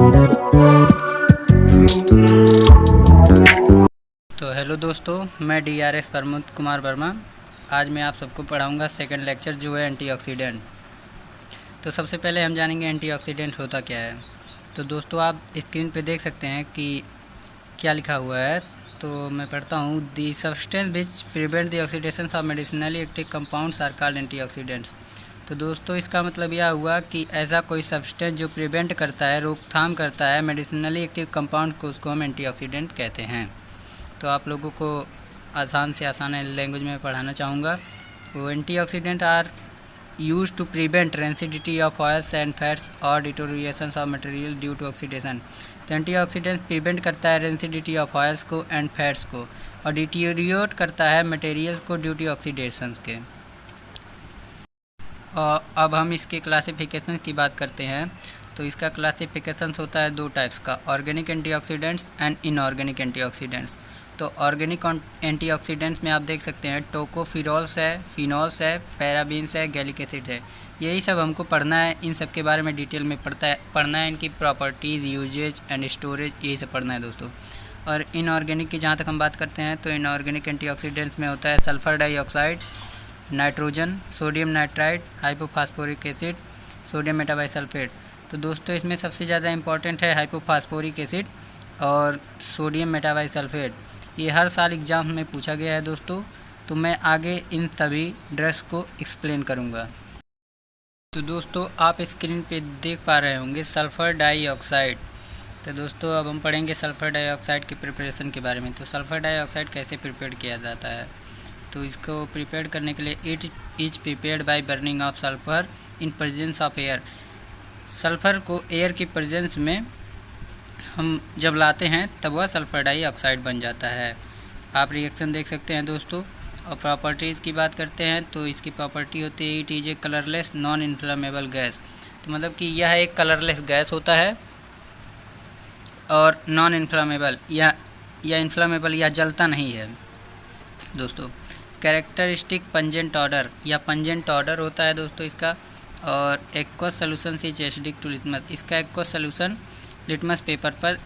तो हेलो दोस्तों, मैं DRS प्रमोद कुमार वर्मा। आज मैं आप सबको पढ़ाऊंगा सेकंड लेक्चर जो है एंटीऑक्सीडेंट। तो सबसे पहले हम जानेंगे एंटीऑक्सीडेंट होता क्या है। तो दोस्तों आप स्क्रीन पे देख सकते हैं कि क्या लिखा हुआ है। तो मैं पढ़ता हूँ। The substance which prevent the oxidation of medicinally active compounds are called antioxidants. तो दोस्तों इसका मतलब यह हुआ कि ऐसा कोई सब्सटेंस जो प्रिवेंट करता है, रोकथाम करता है मेडिसिनली एक्टिव कंपाउंड को, उसको हम एंटीऑक्सीडेंट कहते हैं। तो आप लोगों को आसान से आसान लैंग्वेज में पढ़ाना चाहूँगा। वो antioxidant are use to prevent rancidity of oils and fats और deterioration of material due to oxidation. तो एंटीऑक्सीडेंट प्रिवेंट करता है रेंसिडिटी ऑफ ऑयल्स को एंड फैट्स को, और डिटोरिएट करता है मटेरियल्स को ड्यू टू ऑक्सीडेशन के। और अब हम इसके क्लासिफिकेशन की बात करते हैं। तो इसका क्लासिफिकेशन होता है दो टाइप्स का, organic antioxidants and inorganic antioxidants. तो ऑर्गेनिक एंटीऑक्सीडेंट्स में आप देख सकते हैं टोकोफिरोल्स है, फिनॉल्स है, पैराबीन्स है, गैलिक एसिड है। यही सब हमको पढ़ना है। इन सब के बारे में डिटेल में पढ़ना है। इनकी प्रॉपर्टीज़, यूजेज एंड स्टोरेज, यही सब पढ़ना है दोस्तों। और इनऑर्गेनिक की जहाँ तक हम बात करते हैं तो इनऑर्गेनिक एंटीऑक्सीडेंट्स में होता है sulphur dioxide, nitrogen, sodium nitrite, hypophosphoric acid, sodium metabisulphite. तो दोस्तों इसमें सबसे ज़्यादा इंपॉर्टेंट है हाइपोफॉस्फोरिक एसिड और सोडियम मेटाबाइसल्फेट। ये हर साल एग्ज़ाम में पूछा गया है दोस्तों। तो मैं आगे इन सभी ड्रग्स को एक्सप्लेन करूँगा। तो दोस्तों आप स्क्रीन पे देख पा रहे होंगे सल्फ़र डाइऑक्साइड। तो दोस्तों अब हम पढ़ेंगे सल्फ़र डाइऑक्साइड की प्रिपरेशन के बारे में। तो सल्फ़र डाइऑक्साइड कैसे प्रिपेयर किया जाता है। तो इसको प्रिपेयर करने के लिए it is prepared by burning of sulphur in presence of air. Sulphur को एयर की प्रेजेंस में हम जब लाते हैं तब वह सल्फ़र डाइऑक्साइड बन जाता है। आप रिएक्शन देख सकते हैं दोस्तों। और प्रॉपर्टीज़ की बात करते हैं तो इसकी प्रॉपर्टी होती है it is a colourless non inflammable gas. तो मतलब कि यह एक कलरलेस गैस होता है और नॉन इन्फ्लेमेबल या इन्फ्लेमेबल या जलता नहीं है दोस्तों। कैरेक्टरिस्टिक पंजेंट ऑर्डर या पंजेंट ऑर्डर होता है दोस्तों इसका। और aqueous solution is acidic to litmus. इसका एक्वस सोल्यूशन लिटमस पेपर पर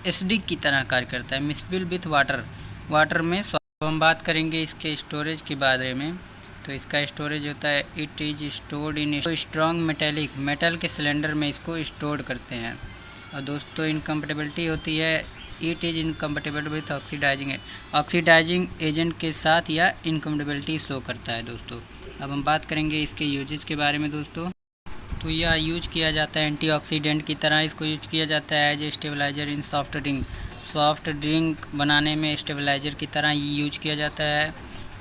एसिडिक की तरह कार्य करता है। मिक्सबल विथ वाटर में। हम बात करेंगे इसके स्टोरेज के बारे में। तो इसका स्टोरेज होता है it is stored in strong metallic, metal के सिलेंडर में इसको स्टोर करते हैं। और दोस्तों इनकम्पेटिबिलिटी होती है it is incompatible with oxidising agent के साथ या इनकम्पेटिबिलिटी शो करता है दोस्तों। अब हम बात करेंगे इसके यूजेस के बारे में दोस्तों। तो यह यूज किया जाता है एंटीऑक्सीडेंट की तरह। इसको यूज किया जाता है as a stabiliser in soft drink बनाने में स्टेबलाइजर की तरह यूज किया जाता है।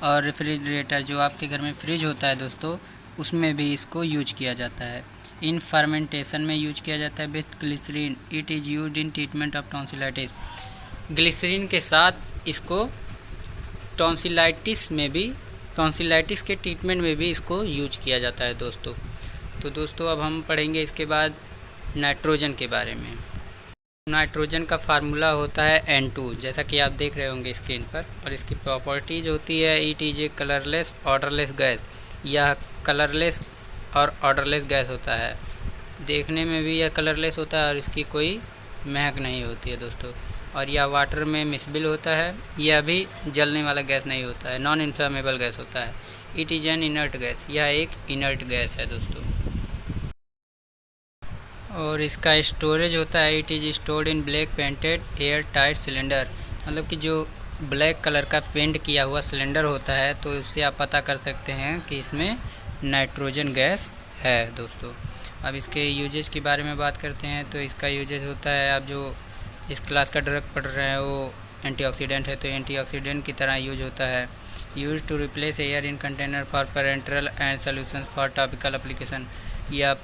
और रेफ्रिजरेटर, जो आपके घर में फ्रिज होता है दोस्तों, उसमें भी इसको यूज किया जाता है। इन फर्मेंटेशन में यूज किया जाता है with glycerine. It is use in treatment of tonsillitis. Glycerine के साथ इसको टॉन्सिलाइटिस के ट्रीटमेंट में भी इसको यूज किया जाता है दोस्तों। तो दोस्तों अब हम पढ़ेंगे इसके बाद नाइट्रोजन के बारे में। नाइट्रोजन का फार्मूला होता है N2, जैसा कि आप देख रहे होंगे स्क्रीन पर। और इसकी प्रॉपर्टीज होती है it is a colourless odourless gas. यह कलरलेस और ऑर्डरलेस गैस होता है। देखने में भी यह कलरलेस होता है और इसकी कोई महक नहीं होती है दोस्तों। और यह वाटर में मिक्सबल होता है। यह भी जलने वाला गैस नहीं होता है, नॉन इन्फ्लेमेबल गैस होता है। It is an inert gas. यह एक इनर्ट गैस है दोस्तों। और इसका स्टोरेज होता है it is stored in black painted air tight cylinder. मतलब कि जो ब्लैक कलर का पेंट किया हुआ सिलेंडर होता है, तो उससे आप पता कर सकते हैं कि इसमें नाइट्रोजन गैस है दोस्तों। अब इसके यूजेस के बारे में बात करते हैं। तो इसका यूजेस होता है, आप जो इस क्लास का ड्रग पढ़ रहे हैं वो एंटीऑक्सीडेंट है, तो एंटीऑक्सीडेंट की तरह यूज होता है। Use to replace air in container for parenteral and solution for topical application. यह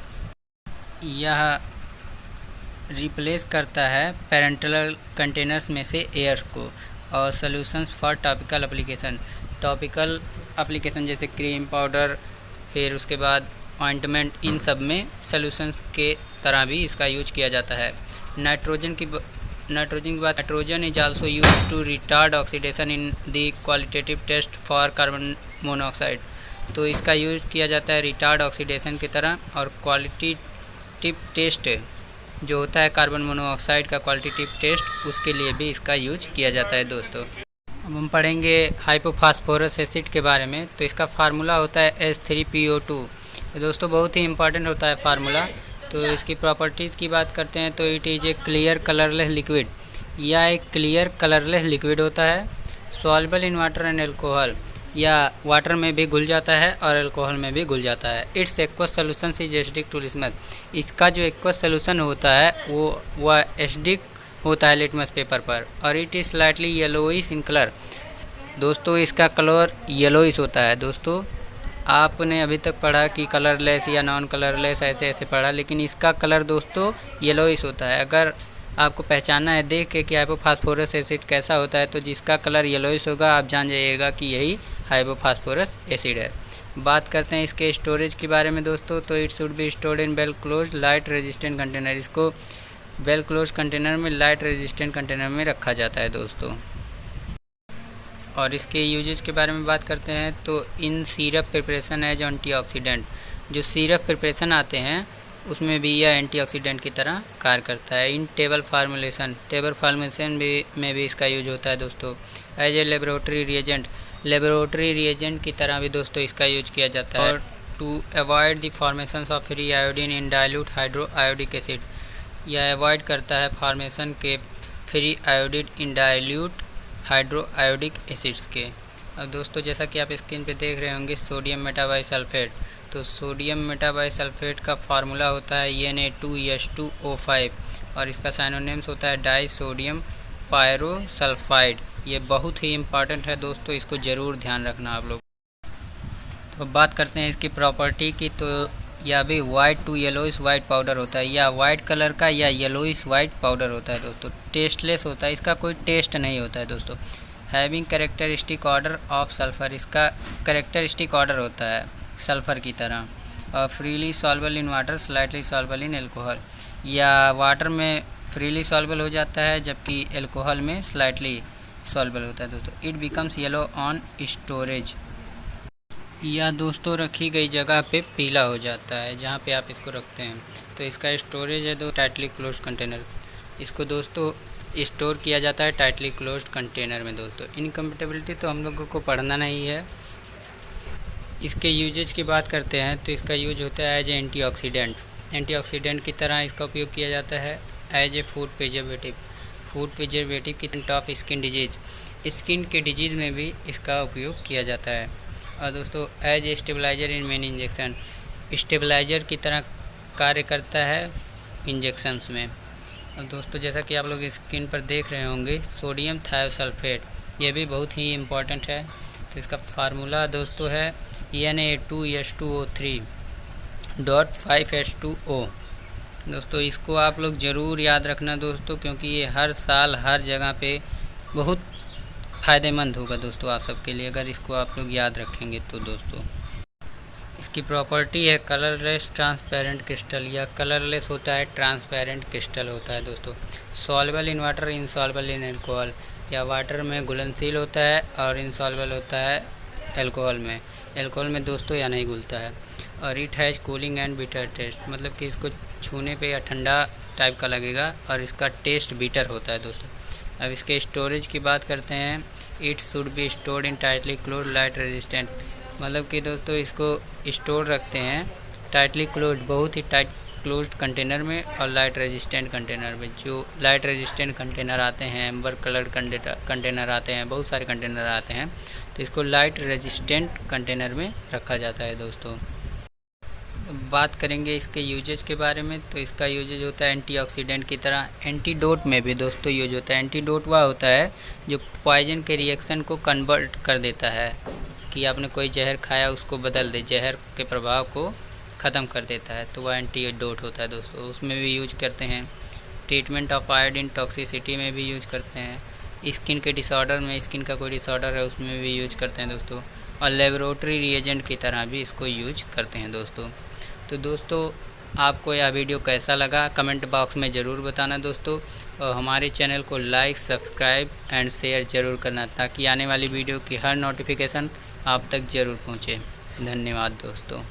रिप्लेस करता है पेरेंटल कंटेनर्स में से एयर को। और सॉल्यूशंस फॉर टॉपिकल एप्लीकेशन जैसे क्रीम, पाउडर, फिर उसके बाद ऑइंटमेंट, इन सब में सॉल्यूशंस के तरह भी इसका यूज किया जाता है। नाइट्रोजन की बात, nitrogen is also use to retard oxidation in the qualitative test for carbon monoxide. तो इसका यूज किया जाता है रिटार्ड ऑक्सीडेशन की तरह और क्वालिटेटिव टेस्ट जो होता है कार्बन मोनोऑक्साइड का क्वालिटेटिव टेस्ट, उसके लिए भी इसका यूज किया जाता है दोस्तों। अब हम पढ़ेंगे हाइपोफास्फोरस एसिड के बारे में। तो इसका फार्मूला होता है H3PO2। दोस्तों बहुत ही इंपॉर्टेंट होता है फार्मूला। तो इसकी प्रॉपर्टीज़ की बात करते हैं तो it is a clear colourless liquid, या एक क्लियर कलरलेस लिक्विड होता है, soluble in water and alcohol, या वाटर में भी घुल जाता है और अल्कोहल में भी घुल जाता है। Its aqueous solution is acidic to litmus. इसका जो एक्वस सोल्यूशन होता है वह एसिडिक होता है लिटमस पेपर पर, और it is slightly yellowish in colour. दोस्तों इसका कलर येलोइश होता है। दोस्तों आपने अभी तक पढ़ा कि कलरलेस या नॉन कलरलेस ऐसे ऐसे पढ़ा, लेकिन इसका कलर दोस्तों येलोइश होता है। अगर आपको पहचानना है देख के कि हाइपोफास्फोरस एसिड कैसा होता है, तो जिसका कलर येलोइश होगा आप जान जाइएगा कि यही हाइपोफास्फोरस एसिड है। बात करते हैं इसके स्टोरेज के बारे में दोस्तों। तो it should be stored in well close light resistant container. इसको वेल क्लोज कंटेनर में, लाइट रेजिस्टेंट कंटेनर में रखा जाता है दोस्तों। और इसके यूजेस के बारे में बात करते हैं तो इन सिरप प्रिपरेशन एज एंटीऑक्सीडेंट। जो सिरप प्रिपरेशन आते हैं उसमें भी यह एंटीऑक्सीडेंट की तरह कार्य करता है। इन टेबल फार्मूलेशन में भी इसका यूज होता है दोस्तों। एज ए लेबोरेटरी रिएजेंट की तरह भी दोस्तों इसका यूज किया जाता है। और to avoid the formation of free iodine in dilute hydroiodic acid, यह अवॉइड करता है फॉर्मेशन के free iodine in dilute hydroiodic acids के। अब दोस्तों जैसा कि आप स्क्रीन पे देख रहे होंगे सोडियम मेटाबाइसल्फेट। तो सोडियम मेटाबाइसल्फेट का फार्मूला होता है Na2H2O5, और इसका साइनोनिम्स होता है डाई सोडियम पायरोसल्फाइड। ये बहुत ही इम्पॉर्टेंट है दोस्तों, इसको ज़रूर ध्यान रखना आप लोग। तो बात करते हैं इसकी प्रॉपर्टी की। तो यह भी white to yellowish white powder होता है, या वाइट कलर का या येलोइश वाइट पाउडर होता है दोस्तों। टेस्टलेस होता है, इसका कोई टेस्ट नहीं होता है दोस्तों। Having characteristic order of sulphur, इसका कैरेक्टरिस्टिक ऑर्डर होता है सल्फ़र की तरह। और freely soluble in water slightly soluble in alcohol, या वाटर में फ्रीली सॉल्युबल हो जाता है जबकि एल्कोहल में स्लाइटली सॉल्युबल होता है दोस्तों। It becomes yellow on storage, या दोस्तों रखी गई जगह पे पीला हो जाता है जहाँ पे आप इसको रखते हैं। तो इसका स्टोरेज है टाइटली क्लोज्ड कंटेनर। इसको दोस्तों स्टोर किया जाता है टाइटली क्लोज्ड कंटेनर में दोस्तों। इनकम्पेटिबिलिटी तो हम लोगों को पढ़ना नहीं है। इसके यूजेज की बात करते हैं तो इसका यूज होता है एज ए एंटीऑक्सीडेंट की तरह इसका उपयोग किया जाता है। एज ए फूड प्रिजर्वेटिव की ऑफ स्किन डिजीज़, स्किन के डिजीज़ में भी इसका उपयोग किया जाता है। और दोस्तों as a stabiliser in main injection, stabiliser की तरह कार्य करता है इंजेक्शंस में। और दोस्तों जैसा कि आप लोग स्क्रीन पर देख रहे होंगे सोडियम थायोसल्फेट, ये भी बहुत ही इम्पॉर्टेंट है। तो इसका फार्मूला दोस्तों है Na2H2O3.5H2O। दोस्तों इसको आप लोग ज़रूर याद रखना दोस्तों, क्योंकि ये हर साल हर जगह पे बहुत फ़ायदेमंद होगा दोस्तों आप सबके लिए, अगर इसको आप लोग याद रखेंगे तो दोस्तों। इसकी प्रॉपर्टी है कलरलेस ट्रांसपेरेंट क्रिस्टल, या कलरलेस होता है ट्रांसपेरेंट क्रिस्टल होता है दोस्तों। Soluble in water insoluble in alcohol, या वाटर में घुलनशील होता है और इनसॉल्युबल होता है अल्कोहल में दोस्तों या नहीं घुलता है। और it has cooling and bitter taste, मतलब कि इसको छूने पे या ठंडा टाइप का लगेगा और इसका टेस्ट बिटर होता है दोस्तों। अब इसके स्टोरेज की बात करते हैं। It should be stored in tightly closed light resistant, मतलब कि दोस्तों इसको स्टोर रखते हैं टाइटली क्लोज्ड, बहुत ही टाइट क्लोज्ड कंटेनर में और लाइट रेजिस्टेंट कंटेनर में। जो लाइट रेजिस्टेंट कंटेनर आते हैं, एम्बर कलर्ड कंटेनर आते हैं, बहुत सारे कंटेनर आते हैं, तो इसको लाइट रेजिस्टेंट कंटेनर में रखा जाता है दोस्तों। बात करेंगे इसके यूजेज के बारे में। तो इसका यूजेज होता है एंटीऑक्सीडेंट की तरह, एंटीडोट में भी दोस्तों यूज होता है। एंटीडोट वह होता है जो पॉइजन के रिएक्शन को कन्वर्ट कर देता है, कि आपने कोई जहर खाया उसको बदल दे, जहर के प्रभाव को ख़त्म कर देता है, तो वह एंटीडोट होता है दोस्तों। उसमें भी यूज करते हैं। ट्रीटमेंट ऑफ आयोडीन टॉक्सिसिटी में भी यूज करते हैं। स्किन के डिसऑर्डर में, स्किन का कोई डिसऑर्डर है उसमें भी यूज करते हैं दोस्तों। और लेबोरेटरी रिएजेंट की तरह भी इसको यूज करते हैं दोस्तों। तो दोस्तों आपको यह वीडियो कैसा लगा कमेंट बॉक्स में ज़रूर बताना दोस्तों, और हमारे चैनल को लाइक सब्सक्राइब एंड शेयर ज़रूर करना, ताकि आने वाली वीडियो की हर नोटिफिकेशन आप तक ज़रूर पहुँचे। धन्यवाद दोस्तों।